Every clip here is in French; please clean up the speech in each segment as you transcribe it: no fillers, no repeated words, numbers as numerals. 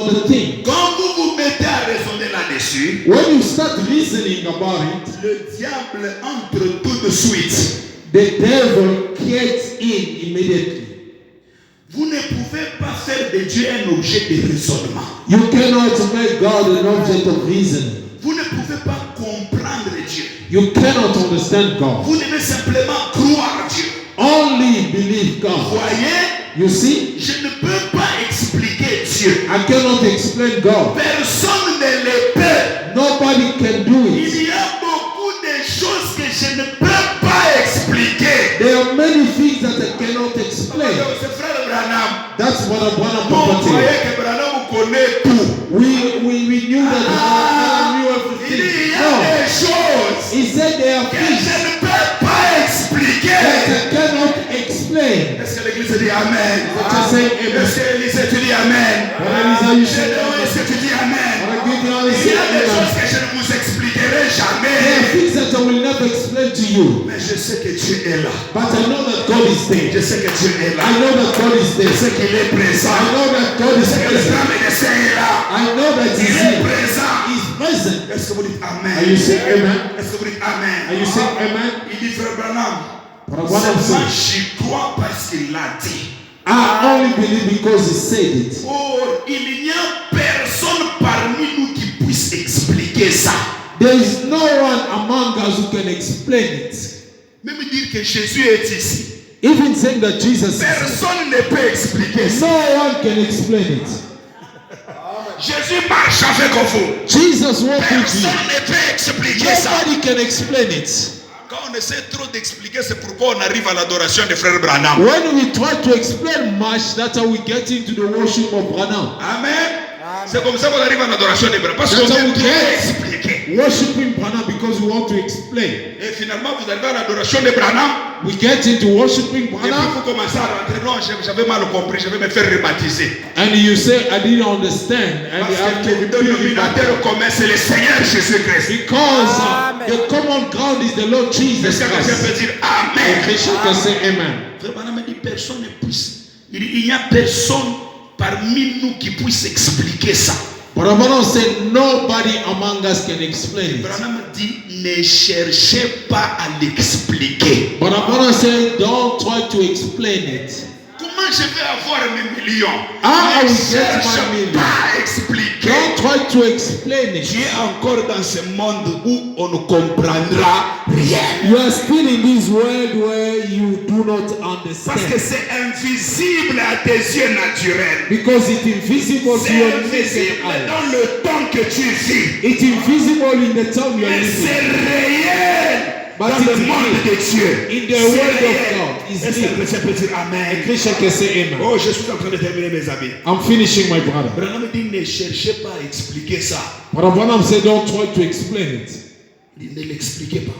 the thing. Quand vous vous mettez à raisonner là-dessus, When you start reasoning about it, le diable entre tout de suite. the devil gets in immediately. Vous ne pouvez pas faire de Dieu un objet de raisonnement. You cannot make God an object of reasoning. Vous ne pouvez pas comprendre Dieu. You cannot understand God. Vous devez simplement croire Dieu. Only believe Vous God. voyez, You see, je ne peux pas expliquer Dieu. I cannot explain God. Personne ne le peut. Nobody can do it. Il y a beaucoup de choses que je ne peux pas expliquer. There are many things that I cannot explain. C'est frère Branham. That's what I want to On property. croyait que Branham connaît tout. We knew that I knew Il everything. y a No. des choses He said there are que things je ne peux pas expliquer. that I cannot explain. Est-ce que l'église dit Amen? Just say amen. Est-ce que l'église tu dis Amen? Est-ce que tu dis Amen? Il y a des choses que je ne vous expliquerai There are jamais. things that I will never explain to you. Mais je sais que Dieu est là. But I know that God is there. Je sais que Dieu est là. I know that God is Je there. sais qu'il est présent. I know that God Je is sais que le present. grand médecin est là. I know that Il He's est here. présent. He's present. Est-ce que vous dites Amen? Are you saying amen? Est-ce que vous dites Amen? Are you saying amen? Il dit frère Branham. But I want to Seulement say, j'y crois parce qu'il l'a dit. I only believe because He said it. Or, il n'y a personne parmi nous qui puisse expliquer ça. There is no one among us who can explain it. Même dire que Jésus est ici. Even saying that Jesus is here. Personne ne peut expliquer ça. No one can explain it. Jésus marche avec vous. Jesus walked with Personne you. ne peut expliquer ça. Nobody can explain it. Quand on essaie trop d'expliquer, c'est pourquoi on arrive à l'adoration de frère Branham. When we try to explain much, that's how we get into the worship of Branham. Amen. C'est comme ça qu'on arrive à l'adoration de Branham. Parce qu'on That's how aime we trop get expliquer. worshiping Branham because we want to explain. Et finalement, vous arrivez à l'adoration de Branham. We get into worshiping Et puis Branham, vous commencez à rentrer. Non, j'avais mal compris. Je vais me faire rebaptiser. and you say, I didn't understand, and you have Parce to que le repeat it dénominateur back. commun, c'est le Seigneur Jésus-Christ. Because the common ground is the Lord Jesus Est-ce que quelqu'un peut Christ. dire A Amen? Christian can say amen. Frère Branham dit personne ne puisse. Il n'y a personne parmi nous qui puisse expliquer ça. But Branham said nobody among us can explain it. Branham dit ne cherchez pas à l'expliquer. But Branham said don't try to explain it. Comment je vais avoir mes millions? How I Ne will get cherche my million? pas à expliquer. Don't try to explain Tu it. es encore dans ce monde où on ne comprendra rien. You are still in this world where you do not Parce que understand. c'est invisible à tes yeux naturels. Because it's invisible to C'est your naked invisible eye. dans le temps que tu vis. It's invisible in the town you are Mais living. c'est réel But dans le it's monde de Dieu. in the C'est word of réel. God. It's Est-ce qu'un real. chrétien peut dire A Amen? Christian can say amen. Oh, je suis en train de terminer mes amis. I'm finishing, my brother. Branham dit ne cherchez pas à expliquer ça. But Branham said don't try to explain it. Il dit ne l'expliquez pas.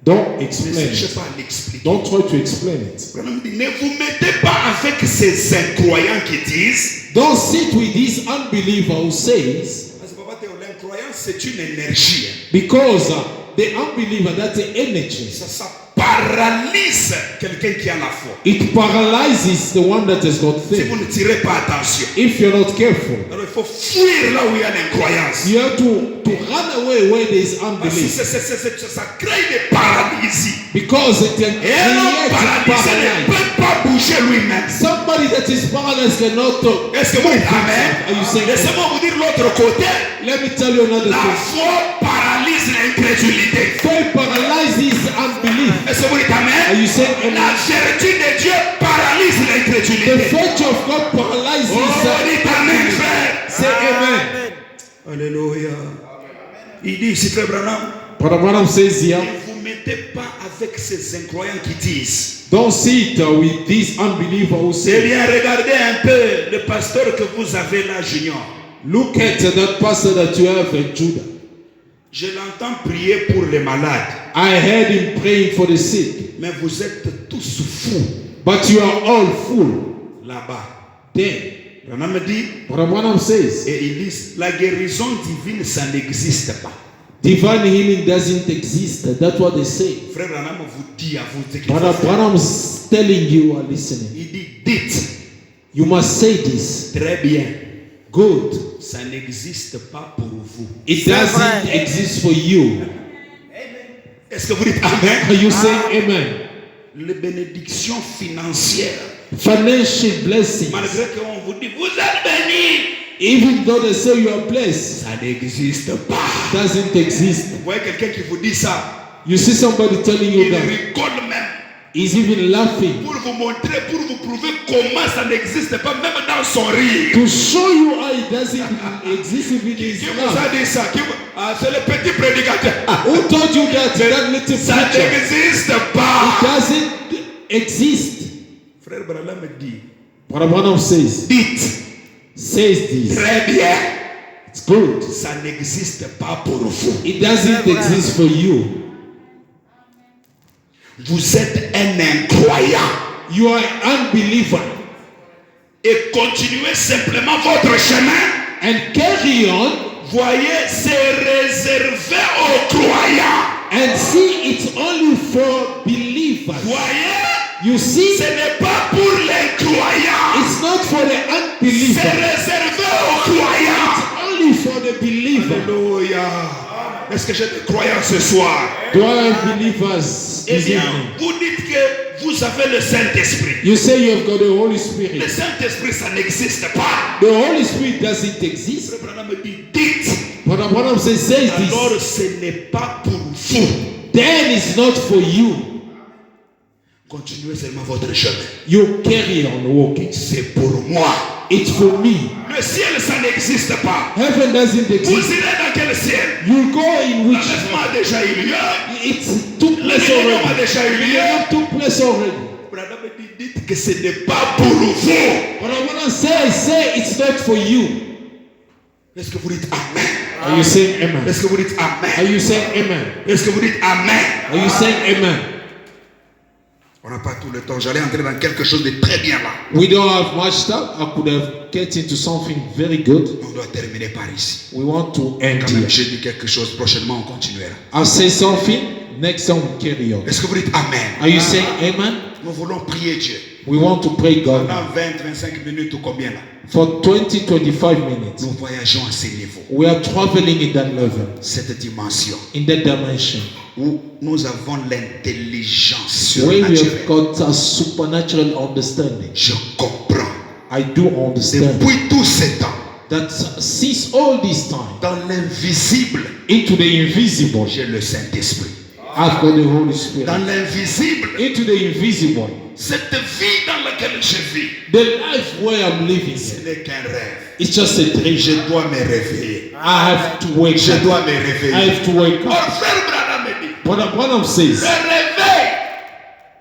Don't Ne explain cherchez it. pas à l'expliquer. Don't try to explain it. Branham dit ne vous mettez pas avec ces incroyants qui disent. Don't sit with this unbeliever who says, Parce que papa, l'incroyance c'est une énergie. because the unbeliever, that's the energy. Ça paralyse quelqu'un qui a la foi. It paralyzes the one that has got Si vous faith. ne tirez pas attention. If you're not careful, Alors il faut fuir là où il y a l'incroyance. you have to run away where there is Parce que unbelief. ça crée des paralysies. Because it can Et un homme create paralysé ne paralysis. peut pas bouger lui-même. Somebody that is paralyzed cannot talk. Est-ce que vous dites Are Amen? you saying Laissez-moi vous dire l'autre côté. Let me tell you another La thing. foi paralyse l'incrédulité. Faith paralyzes unbelief. Est-ce que vous dites Are Amen? you saying La amen? vertu de Dieu paralyse The l'incrédulité. faith of God paralyzes Oh, dites Amen, unbelief. frère. Say amen. Alléluia. Il dit ici, frère Branham, Brother Branham says here, ne vous mettez pas avec ces incroyants qui disent. don't sit with this unbeliever who Eh says, bien, regardez un peu le pasteur que vous avez là, Junior. look at that pastor that you have in Judah. Je l'entends prier pour les malades. I heard him praying for the sick, Mais vous êtes tous fous but you are all full. là-bas. Then, Branham dit, Brother Branham says, et il dit, la guérison divine, ça n'existe pas. divine healing doesn't exist. That's what they say. Frère Branham vous dit à vous qu'il faut Brother faire. Branham's telling you are listening. Il dit, dites, You must say this. très bien. good. Ça n'existe pas pour vous. It doesn't exist for you. Est-ce que vous dites Amen? Are you saying amen? Les bénédictions financières, Financial blessings. malgré qu'on vous dit vous êtes bénis, Even though they say you are blessed, ça n'existe pas. doesn't exist. Vous voyez quelqu'un qui vous dit ça, You see somebody telling you il that. rigole même He's even laughing. pour vous montrer, pour vous prouver comment ça n'existe pas, même dans son rire. To show you how it doesn't exist even in Qui his vous a life. dit ça? C'est le petit prédicateur. Who told you that? That little Ça preacher. n'existe It pas. doesn't exist. Frère Branham me dit, What Branham says this. très bien, It's good. ça n'existe pas pour vous. It doesn't exist for you. Vous êtes un incroyant. You are an unbeliever. Et continuez simplement votre chemin. And carry on Voyez, c'est réservé aux croyants. and see it's only for believers. Voyez, You see, ce n'est pas pour les croyants. it's not for the C'est unbeliever. réservé aux croyants. It's only for the believer. Alléluia. Est-ce que j'ai des croyants ce soir? Do I have believers Eh this bien, evening? vous dites que vous avez le Saint-Esprit. You say you have got the Holy Le Spirit. Saint-Esprit, ça n'existe pas. The Holy Spirit doesn't exist. Frère Branham me dit, dites, But what I'm saying says alors this. ce n'est pas pour vous. Then it's not for you. Continuez seulement votre chemin. You carry on walking. C'est pour moi. It's for me. Le ciel, ça n'existe pas. Heaven doesn't Vous exist. irez dans quel ciel? You go in which L'enlèvement a déjà eu lieu. it took Le place millénium a already. déjà eu lieu. It took place already. Branham me dit, dites que ce n'est pas pour vous. What I want to say it's not for you. Est-ce que vous dites Amen? Are you saying amen? Est-ce que vous dites Are Amen? you saying amen? Est-ce que vous dites Amen? Are you saying amen? On n'a pas tout le temps. J'allais entrer dans quelque chose de très bien là. We don't have much time. I could have get into something very good. On doit terminer par ici. We want to end Quand même, here. j'ai dit quelque chose. Prochainement, on continuera. I'll say something. Next time we carry on. Est-ce que vous dites Amen? Are you saying amen? Nous voulons prier Dieu. We want to pray God Pendant 20-25 minutes ou combien là? for 20-25 minutes. Nous voyageons à ces niveaux. We are traveling in that level, Cette dimension in that dimension, où nous avons l'intelligence where we have surnaturelle. got a supernatural understanding. Je comprends. I do understand Depuis tout ce temps, that since all this time, dans l'invisible, into the invisible, j'ai le Saint-Esprit. I've got the Holy Dans Spirit. l'invisible, Into the invisible, cette vie dans laquelle je vis, the life where I'm living, ce n'est qu'un rêve. it's just a dream. Je dois me réveiller. I have to wake Je up. dois me I réveiller. have to wake Or up. frère Branham me dit, What Branham says, le réveil,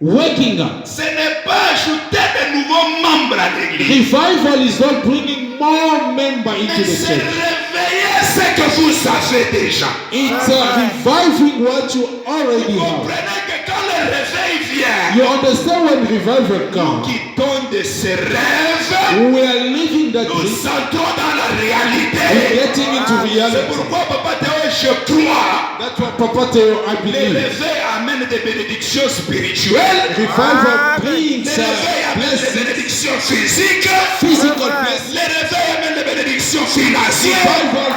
waking up. ce n'est pas ajouter de nouveaux membres à l'église. Revival is not bringing more members into Mais the c'est church. réveiller ce que vous savez déjà. It's reviving what you already Vous have. comprenez que quand le réveil vient, You understand when revival nous comes? quittons de ce rêve, We are living that nous dream. entrons dans la We're réalité. getting into C'est reality. pourquoi Papa Théo, je crois, That's what Papa Teo, I le believe. réveil amène des bénédictions spirituelles. Revival brings Le réveil amène des blessings, bénédictions physiques. physical blessings. Le réveil amène des bénédictions financières. Revival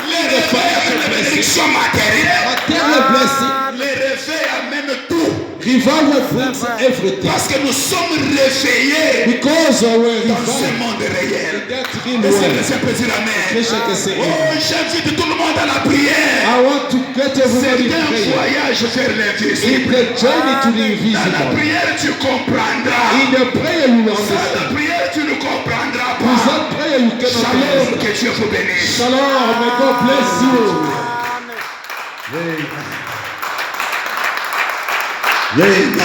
Le réveil amène des bénédictions matérielles. material blessing. Le réveil amène tout. Revival brings everything. Parce que nous sommes réveillés Because our dans ce revival, monde réel. that real Et world. c'est peut dire Amen. Let's shake and say Oh, amen. j'invite tout le monde à la prière. I want to get C'est everybody un praying. voyage vers In l'invisible. the journey to the Dans la invisible. prière, tu comprendras. In the prayer you will Sans la understand. prière, tu ne comprendras Without pas. prayer you cannot Shalom, understand. que Dieu vous bénisse. Shalom, may God bless you. Amen.